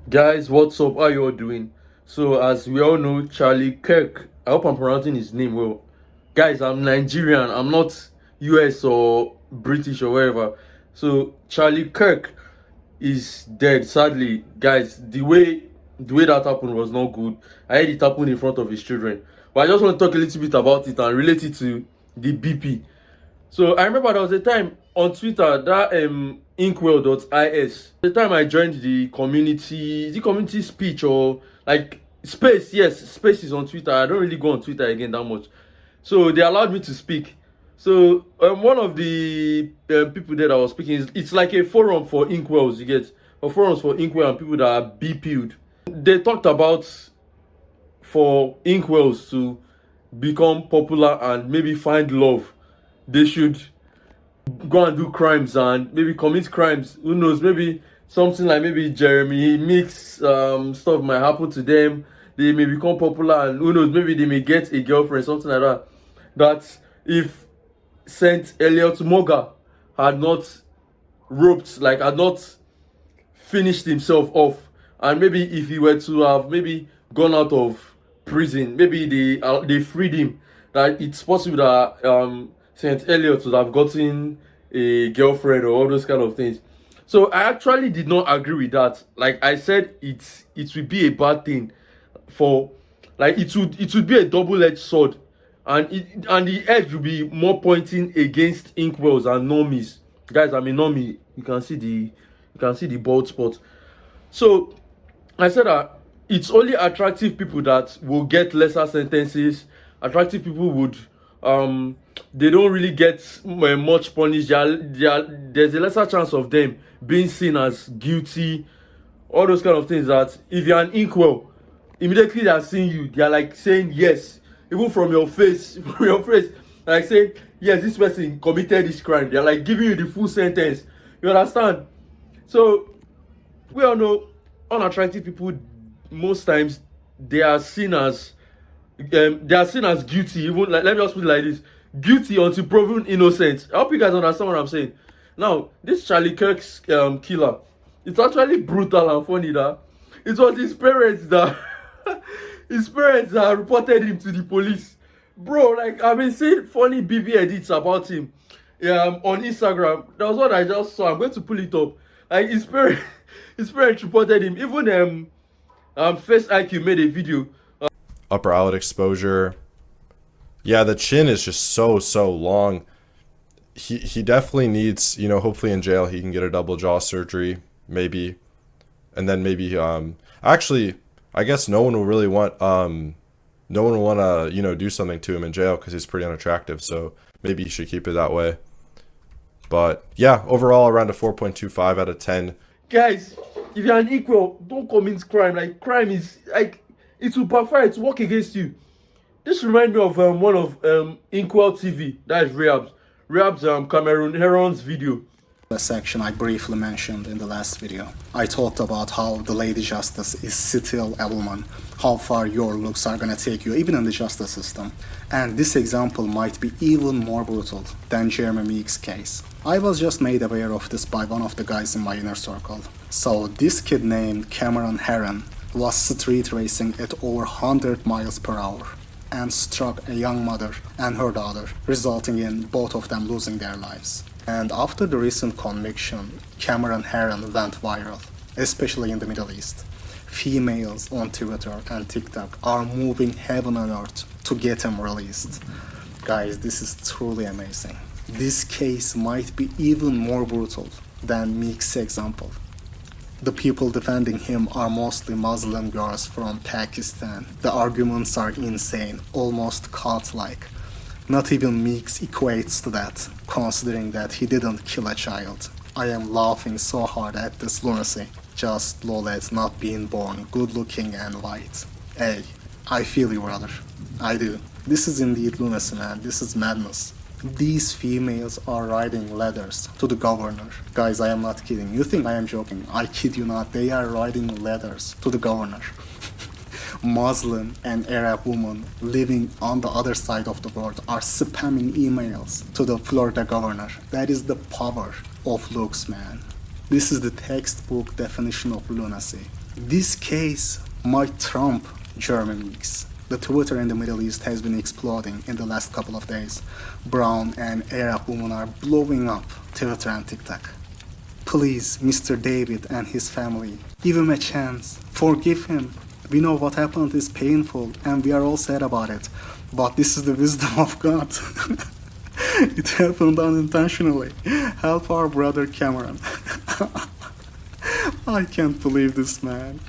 Guys, what's up? How you all doing? So, as we all know, Charlie Kirk, I hope I'm pronouncing his name well. Guys, I'm Nigerian, I'm not US or British or wherever. So, Charlie Kirk is dead, sadly. Guys, the way that happened was not good. I heard it happened in front of his children. But I just want to talk a little bit about it and relate it to the BP. So I remember there was a time on Twitter that inkwell.is. The time I joined the community, is it community speech or like space? Yes, space is on Twitter. I don't really go on Twitter again that much. So they allowed me to speak. So one of the people there that was speaking is it's like a forum for inkwells, you get, or forums for inkwell and people that are BP'd. They talked about for inkwells to become popular and maybe find love, they should go and do crimes and maybe commit crimes. Who knows? Maybe something like maybe Jeremy Mix stuff might happen to them. They may become popular, and who knows? Maybe they may get a girlfriend, something like that. That if Saint Elliot Moga had not had not finished himself off, and maybe if he were to have maybe gone out of prison, maybe they freed him, that it's possible that Saint Elliot would have gotten a girlfriend or all those kind of things. So I actually did not agree with that. Like I said, it would be a bad thing for, like, it would be a double-edged sword, and the edge will be more pointing against inkwells and normies. Guys, I'm a normie. You can see the bald spot. So I said that it's only attractive people that will get lesser sentences. Attractive people would they don't really get much punish. There's a lesser chance of them being seen as guilty. All those kind of things, that if you're an inkwell, immediately they are seeing you, they are like saying yes, even from your face, like saying yes, this person committed this crime. They're like giving you the full sentence. You understand? So we all know unattractive people, most times they are seen as guilty. Even, like, let me just put it like this: guilty until proven innocent. I hope you guys understand what I'm saying. Now, this Charlie Kirk's killer, it's actually brutal and funny that it was his parents that his parents that reported him to the police. Bro, like, I've been seeing funny BB edits about him on Instagram. That was what I just saw. I'm going to pull it up. Like, his parents his parents reported him. Even Face IQ made a video. Upper eyelid exposure. Yeah, the chin is just so long. He definitely needs, hopefully in jail he can get a double jaw surgery, maybe. And then maybe actually I guess no one will want to, do something to him in jail because he's pretty unattractive, so maybe you should keep it that way. But yeah, overall around a 4.25 out of 10. Guys, if you're an equal, don't commit crime. Like, crime is like, it will backfire, it will work against you. This reminds me of one of Inkwell TV, that is Rehab's Cameroon Heron's video. The section I briefly mentioned in the last video. I talked about how the Lady Justice is still a woman, how far your looks are gonna take you even in the justice system. And this example might be even more brutal than Jeremy Meek's case. I was just made aware of this by one of the guys in my inner circle. So this kid named Cameron Heron was street racing at over 100 miles per hour and struck a young mother and her daughter, resulting in both of them losing their lives. And after the recent conviction, Cameron Heron went viral, especially in the Middle East. Females on Twitter and TikTok are moving heaven and earth to get him released. Guys, this is truly amazing. This case might be even more brutal than Meek's example. The people defending him are mostly Muslim girls from Pakistan. The arguments are insane, almost cult-like. Not even Meeks equates to that, considering that he didn't kill a child. I am laughing so hard at this lunacy. Just lol at not being born good looking and white. Hey, I feel you, brother. I do. This is indeed lunacy, man. This is madness. These females are writing letters to the governor. Guys, I am not kidding. You think I am joking? I kid you not. They are writing letters to the governor. Muslim and Arab women living on the other side of the world are spamming emails to the Florida governor. That is the power of looks, man. This is the textbook definition of lunacy. This case might trump German leaks. The Twitter in the Middle East has been exploding in the last couple of days. Brown and Arab women are blowing up Twitter and TikTok. Please, Mr. David and his family, give him a chance. Forgive him. We know what happened is painful and we are all sad about it. But this is the wisdom of God. It happened unintentionally. Help our brother Cameron. I can't believe this, man.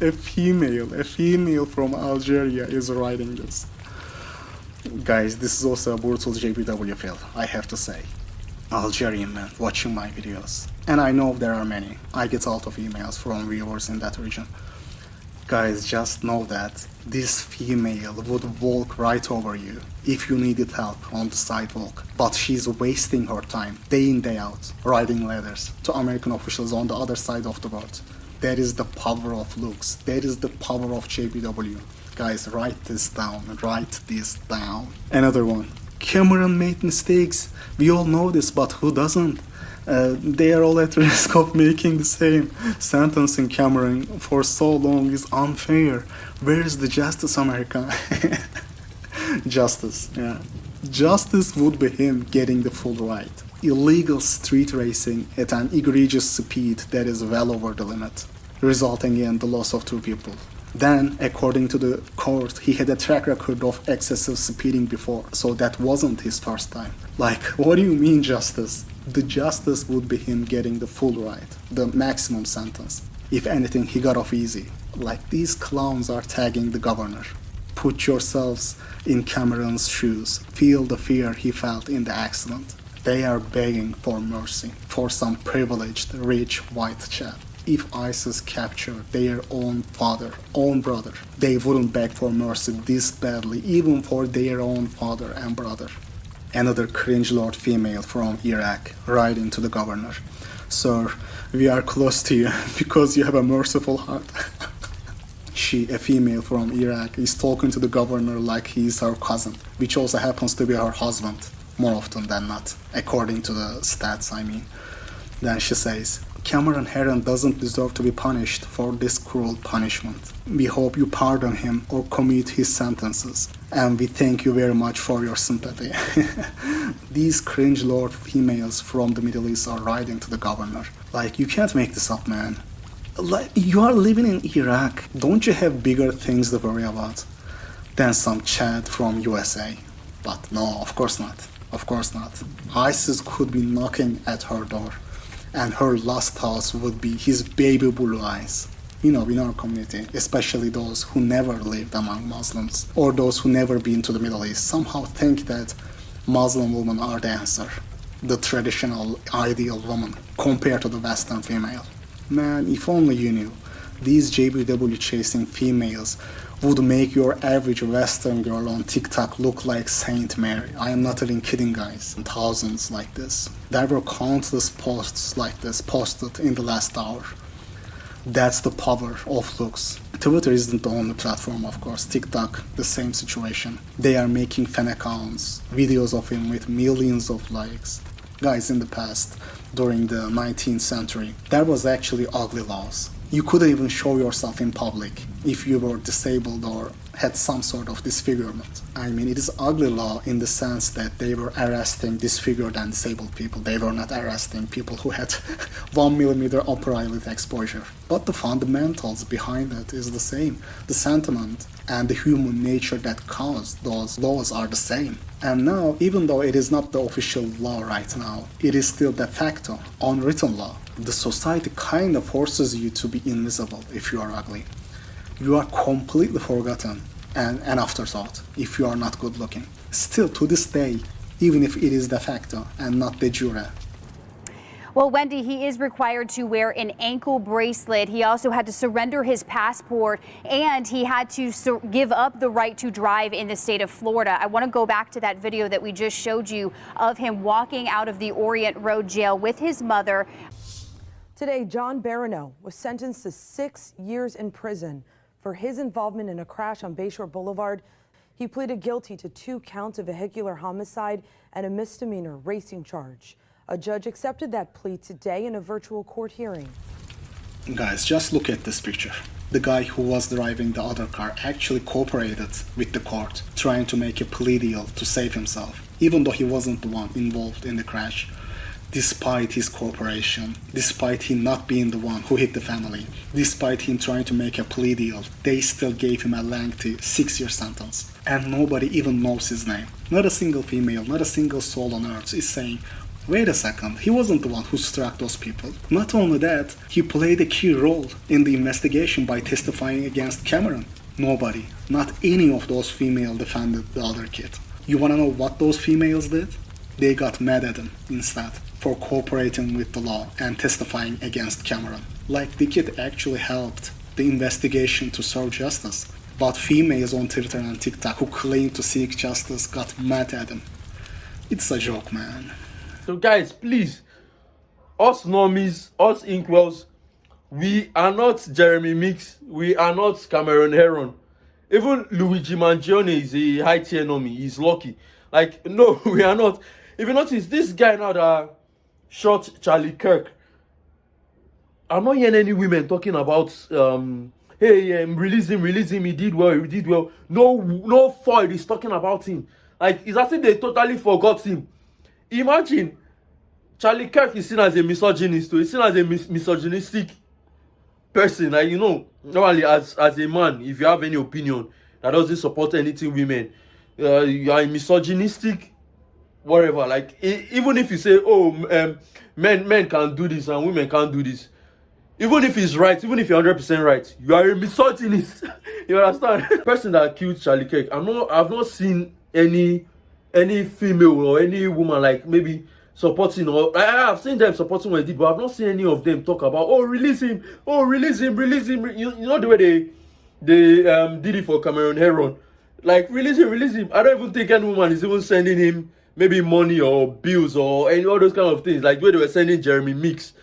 A female from Algeria is writing this. Guys, this is also a brutal JBW feel, I have to say. Algerian men watching my videos. And I know there are many. I get a lot of emails from viewers in that region. Guys, just know that this female would walk right over you if you needed help on the sidewalk. But she's wasting her time, day in, day out, writing letters to American officials on the other side of the world. That is the power of looks. That is the power of JBW. Guys, write this down. Write this down. Another one. Cameron made mistakes. We all know this, but who doesn't? They are all at risk of making the same. Sentencing Cameron for so long is unfair. Where is the justice, America? Justice, yeah. Justice would be him getting the full right. Illegal street racing at an egregious speed that is well over the limit, resulting in the loss of 2 people. Then, according to the court, he had a track record of excessive speeding before, so that wasn't his first time. Like, what do you mean justice? The justice would be him getting the full right, the maximum sentence. If anything, he got off easy. Like, these clowns are tagging the governor. Put yourselves in Cameron's shoes. Feel the fear he felt in the accident. They are begging for mercy for some privileged, rich, white chap. If ISIS captured their own father, own brother, they wouldn't beg for mercy this badly, even for their own father and brother. Another cringe-lord female from Iraq writing to the governor. Sir, we are close to you because you have a merciful heart. She, a female from Iraq, is talking to the governor like he's her cousin, which also happens to be her husband, more often than not, according to the stats, I mean. Then she says, Cameron Herron doesn't deserve to be punished for this cruel punishment. We hope you pardon him or commute his sentences, and we thank you very much for your sympathy. These cringe-lord females from the Middle East are writing to the governor. Like, you can't make this up, man. Like, you are living in Iraq. Don't you have bigger things to worry about than some Chad from USA? But no, of course not. Of course not. ISIS could be knocking at her door, and her last thoughts would be his baby blue eyes. You know, in our community, especially those who never lived among Muslims, or those who never been to the Middle East, somehow think that Muslim women are the answer, the traditional ideal woman, compared to the Western female. Man, if only you knew, these JBW chasing females would make your average Western girl on TikTok look like Saint Mary. I am not even kidding, guys. Thousands like this. There were countless posts like this posted in the last hour. That's the power of looks. Twitter isn't the only platform, of course. TikTok, the same situation. They are making fan accounts, videos of him with millions of likes. Guys, in the past, during the 19th century, there was actually ugly laws. You couldn't even show yourself in public if you were disabled or had some sort of disfigurement. I mean, it is ugly law in the sense that they were arresting disfigured and disabled people. They were not arresting people who had 1 millimeter upper eyelid exposure. But the fundamentals behind it is the same. The sentiment and the human nature that caused those laws are the same. And now, even though it is not the official law right now, it is still de facto, unwritten law. The society kind of forces you to be invisible if you are ugly. You are completely forgotten and an afterthought if you are not good looking. Still to this day, even if it is de facto and not de jure. Well, Wendy, he is required to wear an ankle bracelet. He also had to surrender his passport, and he had to give up the right to drive in the state of Florida. I want to go back to that video that we just showed you of him walking out of the Orient Road jail with his mother. Today, John Barano was sentenced to 6 years in prison for his involvement in a crash on Bayshore Boulevard. He pleaded guilty to 2 counts of vehicular homicide and a misdemeanor racing charge. A judge accepted that plea today in a virtual court hearing. Guys, just look at this picture. The guy who was driving the other car actually cooperated with the court, trying to make a plea deal to save himself, even though he wasn't the one involved in the crash. Despite his cooperation, despite him not being the one who hit the family, despite him trying to make a plea deal, they still gave him a lengthy 6-year sentence. And nobody even knows his name. Not a single female, not a single soul on earth is saying, wait a second, he wasn't the one who struck those people. Not only that, he played a key role in the investigation by testifying against Cameron. Nobody, not any of those females defended the other kid. You wanna know what those females did? They got mad at him instead for cooperating with the law and testifying against Cameron. Like the kid actually helped the investigation to serve justice. But females on Twitter and TikTok who claim to seek justice got mad at him. It's a joke, man. So guys, please, us normies, us inkwells, we are not Jeremy Mix, we are not Cameron Heron. Even Luigi Mangione is a high tier normie, he's lucky. Like, no, we are not. If you notice, this guy now that shot Charlie Kirk, I'm not hearing any women talking about hey, release him, he did well. No foil is talking about him. Like, it's as if they totally forgot him. Imagine Charlie Kirk is seen as a misogynist, he's seen as a misogynistic person. Like, you know, normally as a man, if you have any opinion that doesn't support anything women, you are misogynistic, whatever. Like, even if you say, oh, men can do this and women can't do this, even if he's right, even if you're 100% right, you are a misogynist. You understand? The person that killed Charlie Kirk, I've not seen any female or any woman like maybe supporting, or I've seen them supporting what he did, but I've not seen any of them talk about, oh, release him. You know the way they did it for Cameron Heron. Like, release him. I don't even think any woman is even sending him maybe money or bills or any all those kind of things, like the way they were sending Jeremy Mix,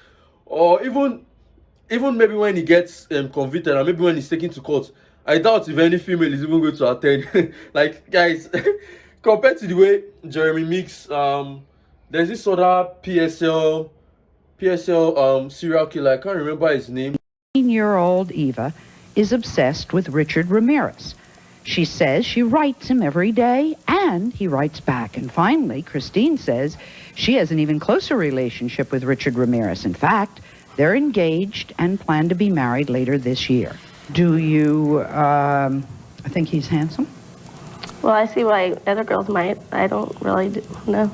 or even maybe when he gets convicted and maybe when he's taken to court. I doubt if any female is even going to attend. Like, guys, compared to the way Jeremy Mix, there's this other PSL serial killer, I can't remember his name. 18-year-old Eva is obsessed with Richard Ramirez. She says she writes him every day, and he writes back. And finally, Christine says she has an even closer relationship with Richard Ramirez. In fact, they're engaged and plan to be married later this year. Do you think he's handsome? Well, I see why other girls might. I don't really know.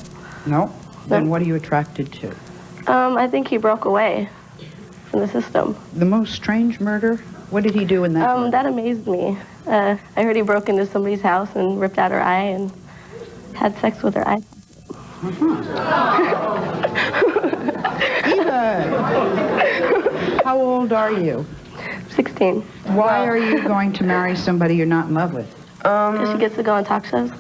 No? Then what are you attracted to? I think he broke away from the system. The most strange murder? What did he do in that murder? That amazed me. I heard he broke into somebody's house and ripped out her eye and had sex with her eye. Eva, how old are you? 16. Why are you going to marry somebody you're not in love with? Because she gets to go on talk shows.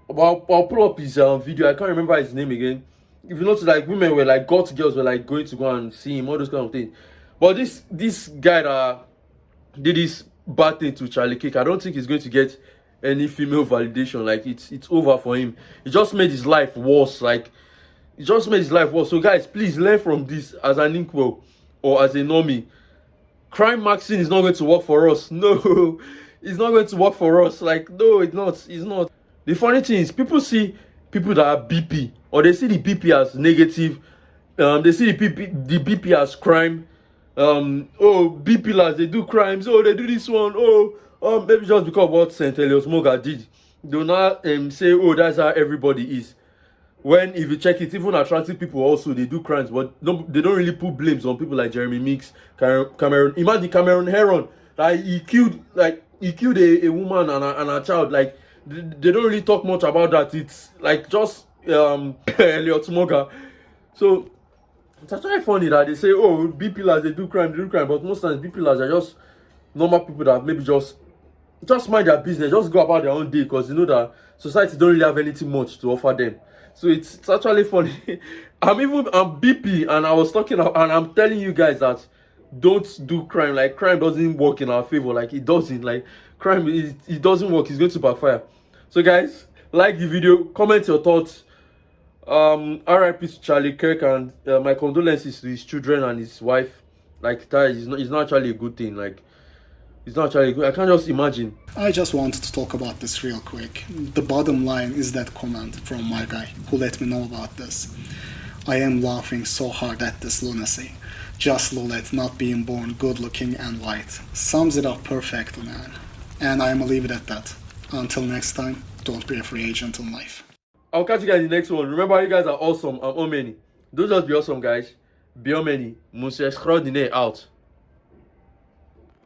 Well, I'll pull up his video. I can't remember his name again. If you notice, like, women were like, got girls were like going to go and see him, all those kind of things. But this guy that did this bad thing to Charlie Kirk, I don't think he's going to get any female validation. Like, it's over for him. It just made his life worse. Like, it just made his life worse. So guys, please learn from this as an inkwell or as a normie. Crime maxing is not going to work for us. No, it's not going to work for us. Like, no, it's not. The funny thing is, people see people that are BP, or they see the BP as negative. They see the BP as crime. Oh, BP lads, they do crimes. Oh, they do this one. Oh, maybe just because of what St. Elias Moga did. Do not say, oh, that's how everybody is. When, if you check it, even attractive people also, they do crimes, but they don't really put blames on people like Jeremy Mix, Cameron. Imagine Cameron Heron, like he killed a woman and a child. Like, they don't really talk much about that. It's like just Elliot Moga. So it's actually funny that they say, oh, B pillars, they do crime, but most times B pillars are just normal people that maybe just mind their business, just go about their own day, because you know that society don't really have anything much to offer them. So it's actually funny. I'm BP, and I was talking, and I'm telling you guys that don't do crime. Like, crime doesn't work in our favor. Like, it doesn't. Like, crime, it doesn't work. It's going to backfire. So guys, like the video, comment your thoughts. RIP to Charlie Kirk, and my condolences to his children and his wife. Like, that is not, it's not actually a good thing. Like, it's not actually good. I can't just imagine. I just wanted to talk about this real quick. The bottom line is that comment from my guy who let me know about this. I am laughing so hard at this lunacy. Just Lulette not being born good looking and white. Sums it up perfectly, man. And I'm gonna leave it at that. Until next time, don't be a free agent in life. I'll catch you guys in the next one. Remember, you guys are awesome. I'm Omeni. Don't just be awesome, guys. Be Omeni. Monsieur Extraordinaire out.